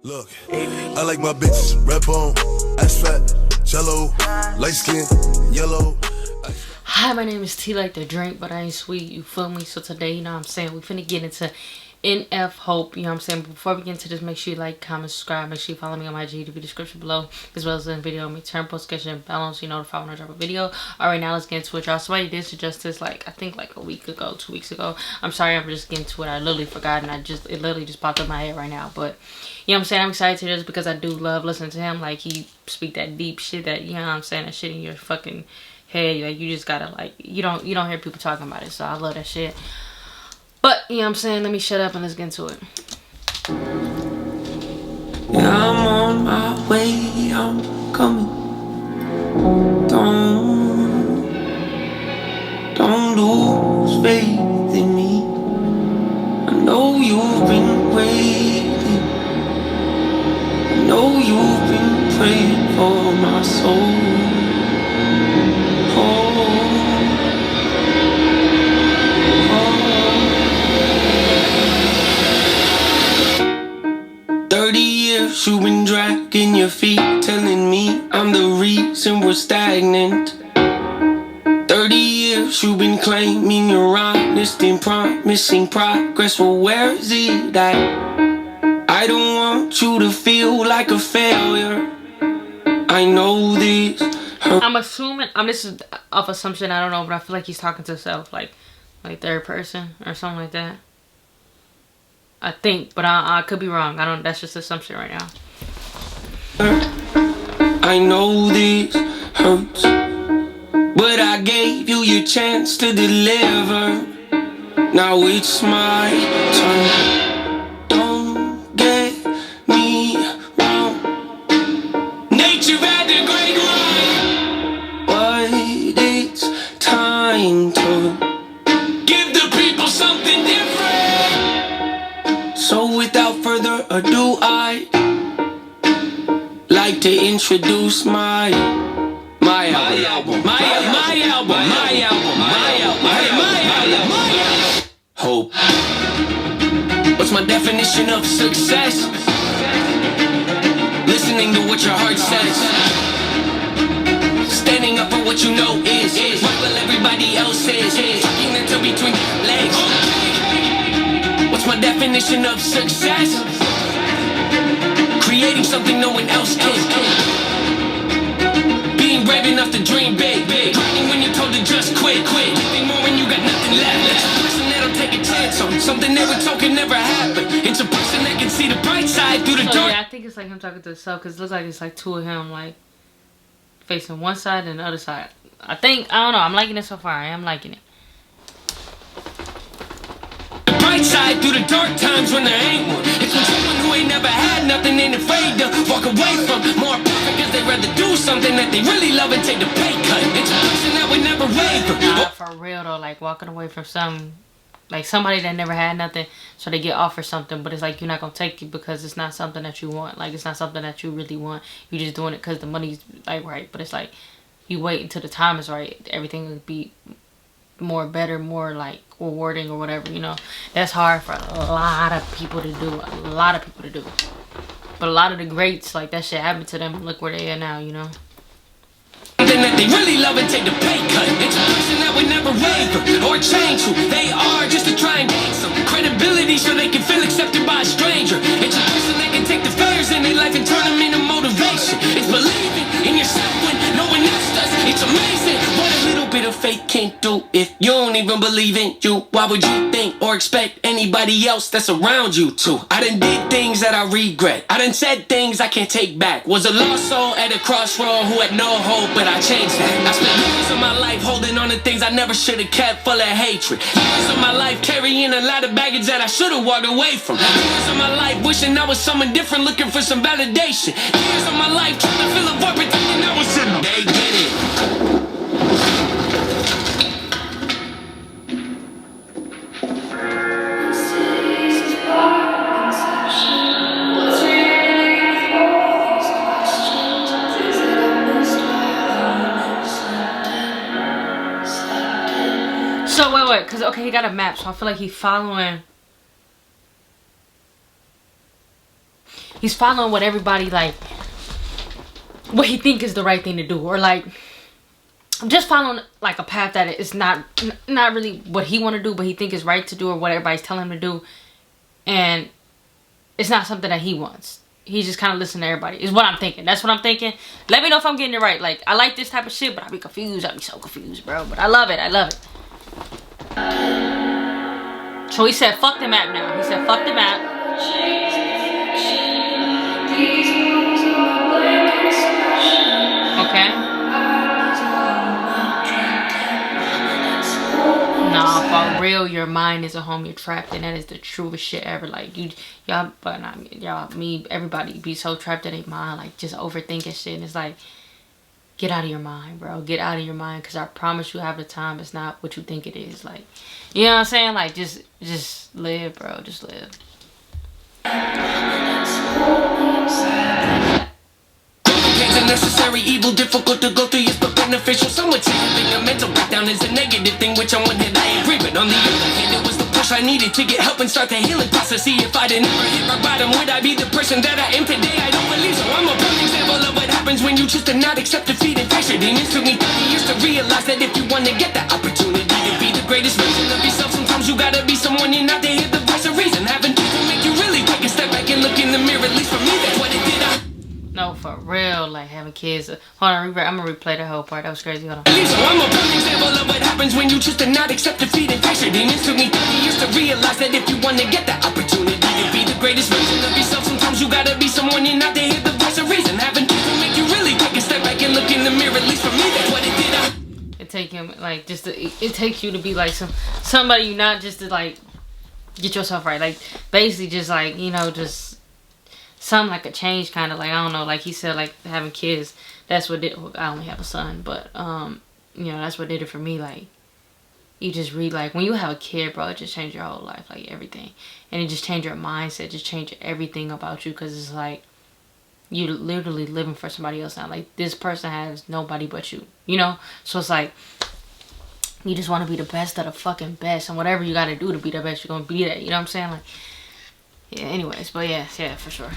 Look, I like my bitches red bone, ass fat, jello, light skin, yellow. Hi, my name is T like the drink, but I ain't sweet, you feel me? So today, you know what I'm saying, we finna get into NF Hope, you know what I'm saying? But before we get into this, make sure you like, comment, subscribe, make sure you follow me on my GTV description below, as well as in the video, me turn post notification bell on so you notify when I drop a video. Alright, now let's get into it, y'all. Somebody did suggest this, like, I think like a week ago, 2 weeks ago. I'm sorry, I'm just getting to it. I literally forgot, and it literally just popped up in my head right now. But, you know what I'm saying? I'm excited to hear this because I do love listening to him. Like, he speak that deep shit that, you know what I'm saying, that shit in your fucking head. Like, you just gotta, like, you don't hear people talking about it. So I love that shit. But, you know what I'm saying, let me shut up and let's get into it. Yeah, I'm on my way, I'm coming. Don't lose faith in me. I know you've been waiting. I know you've been praying for my soul. 30 years you've been dragging your feet, telling me I'm the reason we're stagnant. 30 years you've been claiming you're honest and promising progress. Well, where is it at? I don't want you to feel like a failure. I know this I'm assuming, this is off assumption, I don't know, but I feel like he's talking to himself, like third person or something like that. I think, but I could be wrong. That's just assumption right now. I know this hurts, but I gave you your chance to deliver. Now it's my turn. Don't get me wrong. Nature had a great run, but it's time to give the people something different. So without further ado, I'd like to introduce my album. Hope. What's my definition of success? Listening to what your heart says. Standing up for what you know is what will everybody else is. Tucking into between legs. What's my definition of success? Creating something no one else can. Being brave enough to dream big. Grinding when you're told to just quit. Giving more when you got nothing left. It's a person that'll take a chance on something they were told can never happen. It's a person that can see the bright side through the dark. Yeah, I think it's like him talking to himself, because it looks like it's like two of him, like facing one side and the other side. I don't know, I'm liking it so far. I am liking it. Bright side through the dark times when there ain't one. It's when someone who ain't never had nothing ain't afraid to walk away from more perfect, cause they'd rather do something that they really love and take the pay cut. It's a person that would never waver. Nah, for real though, like walking away from something, like somebody that never had nothing, so they get offered something, but it's like you're not gonna take it because it's not something that you want. Like, it's not something that you really want. You're just doing it because the money's like right, but it's like you wait until the time is right. Everything will be more better, more like rewarding or whatever, you know. That's hard for a lot of people to do. But a lot of the greats, like, that shit happened to them. Look where they are now, you know. Something that they really love and take the pay cut. It's a person that would never waver or change who they are just to try and gain some credibility so they can feel accepted by a stranger. It's a person that can take the failures in their life and turn them into motivation. It's believing in yourself when no one else does. It's amazing what a little bit of faith can't do. If you don't even believe in you, why would you think or expect anybody else that's around you to? I done did things that I regret. I done said things I can't take back. Was a lost soul at a crossroad who had no hope, but I changed that. I spent years of my life holding on to things I never should have kept, full of hatred. Years of my life carrying a lot of baggage that I should have walked away from. Years of my life wishing I was someone different, looking for some validation. Years of my life trying to fill a void, pretending I was in them. They get it. So wait, because okay, he got a map, so I feel like he's following he's following what everybody like, what he think is the right thing to do, or like just following like a path that is not really what he want to do, but he think is right to do, or what everybody's telling him to do, and it's not something that he wants. He just kind of listen to everybody, is what I'm thinking. That's what I'm thinking. Let me know if I'm getting it right. Like, I like this type of shit, but I be confused. I be so confused, bro. But I love it. I love it. So he said, fuck the map now. He said, fuck the map. Okay. Nah, for real, your mind is a home you're trapped in. That is the truest shit ever. Like, y'all, but not y'all, me, everybody be so trapped in their mind, like, just overthinking shit. And it's like, get out of your mind, bro. Get out of your mind, because I promise you, half the time, it's not what you think it is. Like, you know what I'm saying? Like, just live, bro. Just live. Necessary evil, difficult to go through, yes, but beneficial. Some would say having a mental breakdown is a negative thing, which on one hand I agree, but on the other hand, it was the push I needed to get help and start the healing process. See, if I didn't ever hit rock bottom, would I be the person that I am today? I don't believe so. I'm a perfect example of what happens when you choose to not accept defeat and face your demons. Took me 30 years to realize that if you want to get that opportunity to be the greatest version of yourself, sometimes you gotta be someone you're not to hear the voice of reason. Having people make you really take a step back and look in the mirror. At least for me, that's what it did. No, for real, like having kids. Hold on, I'm gonna replay the whole part. That was crazy. Hold on. So I'm a perfect example of what happens when you choose to not accept defeat and face your demons. Took me 30 years to realize that if you want to get that opportunity to be the greatest version of yourself, sometimes you gotta be someone you're not to hear the voice of reason. Having people make you really take a step back and look in the mirror. At least for me, that's what it did. It take him like just to, it takes you to be like somebody, not just to like get yourself right. Like basically just like, you know, just something like a change, kind of like, I don't know, like he said, like having kids, that's what did. I only have a son, but you know, that's what did it for me. Like, you just read, like when you have a kid, bro, it just changed your whole life, like everything, and it just changed your mindset, just changed everything about you, because it's like you're literally living for somebody else now. Like, this person has nobody but you, you know. So it's like you just want to be the best of the fucking best, and whatever you got to do to be the best, you're gonna be that. You know what I'm saying? Like, yeah. Anyways, but yeah, for sure.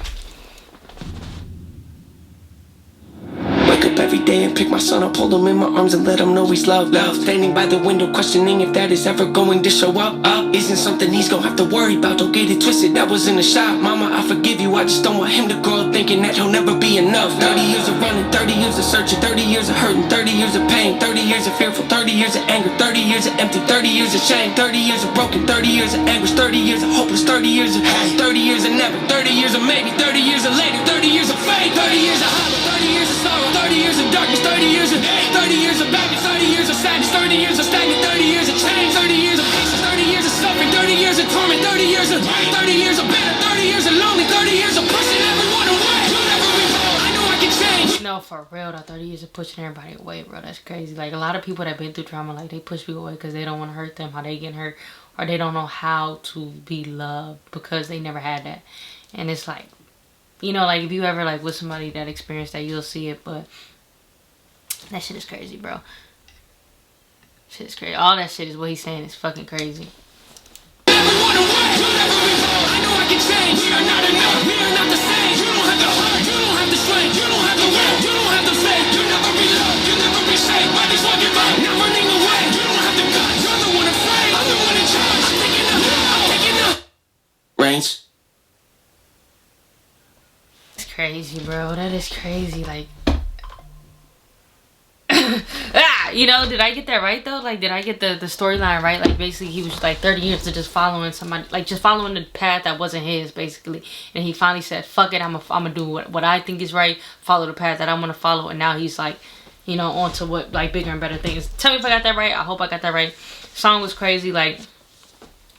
Wake up every day and pick my son up, hold him in my arms and let him know he's loved. Standing by the window questioning if that is ever going to show up. Isn't something he's gonna have to worry about, don't get it twisted, that was in a shot. Mama, I forgive you, I just don't want him to grow up thinking that he'll never be enough. 30 years of running, 30 years of searching, 30 years of hurting, 30 years of pain, 30 years of fearful, 30 years of anger, 30 years of empty, 30 years of shame, 30 years of broken, 30 years of anguish, 30 years of hopeless, 30 years of hate, 30 years of never, 30 years of maybe, 30 years of later, 30 years of fate, 30 years of hollow, 30 years of sorrow, 30 years of darkness, 30 years of hate, 30 years of badness, 30 years of sadness, 30 years of stagnant, 30 years of change, 30 years of patience, 30 years of suffering, 30 years of torment, 30 years of pain, 30 years of bitter, 30 years of lonely, 30 years of pushing everyone away. You'll never be wrong. I know I can change. No, for real, though, 30 years of pushing everybody away, bro. That's crazy. Like, a lot of people that been through trauma, like, they push people away because they don't want to hurt them, how they get hurt, or they don't know how to be loved because they never had that. And it's like, you know, like, if you ever, like, with somebody that experienced that, you'll see it, but that shit is crazy, bro. Shit is crazy. All that shit is what he's saying is fucking crazy. Everyone away. You'll never be wrong. I know I can change. We are not enough. We are not the same. You don't have the heart. You don't have the strength. You don't have the will. You don't have the faith. You'll never be loved. You'll never be safe. Why these walking by? Not running away. You don't have the guts. You're the one afraid. I'm the one in charge. I'm taking up. I'm taking up. Reigns. It's crazy, bro. That is crazy. Like, you know, did I get that right though? Like, did I get the storyline right? Like, basically he was like 30 years to just following somebody, like just following the path that wasn't his, basically. And he finally said, fuck it, I'm gonna do what I think is right, follow the path that I'm gonna follow. And now he's like, you know, on to what, like, bigger and better things. Tell me if I got that right. I hope I got that right. Song was crazy. Like,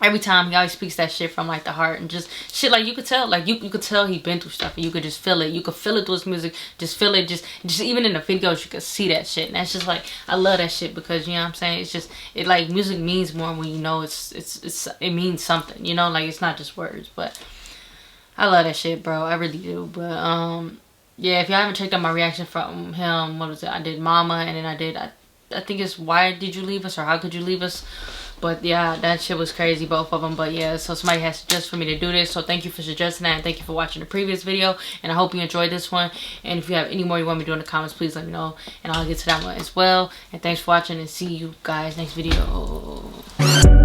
every time he always speaks that shit from like the heart, and just shit, like you could tell, like you could tell he'd been through stuff, and you could just feel it. You could feel it through his music, just feel it, just even in the videos you could see that shit. And that's just like, I love that shit, because, you know what I'm saying, it's just, it like, music means more when you know it means something, you know, like it's not just words. But I love that shit, bro. I really do. But yeah, if y'all haven't checked out my reaction from him, what was it? I did Mama, and then I think it's Why Did You Leave Us, or How Could You Leave Us. But yeah, that shit was crazy, both of them. But yeah, so somebody has suggested for me to do this. So thank you for suggesting that, and thank you for watching the previous video. And I hope you enjoyed this one. And if you have any more you want me to do in the comments, please let me know, and I'll get to that one as well. And thanks for watching, and see you guys next video.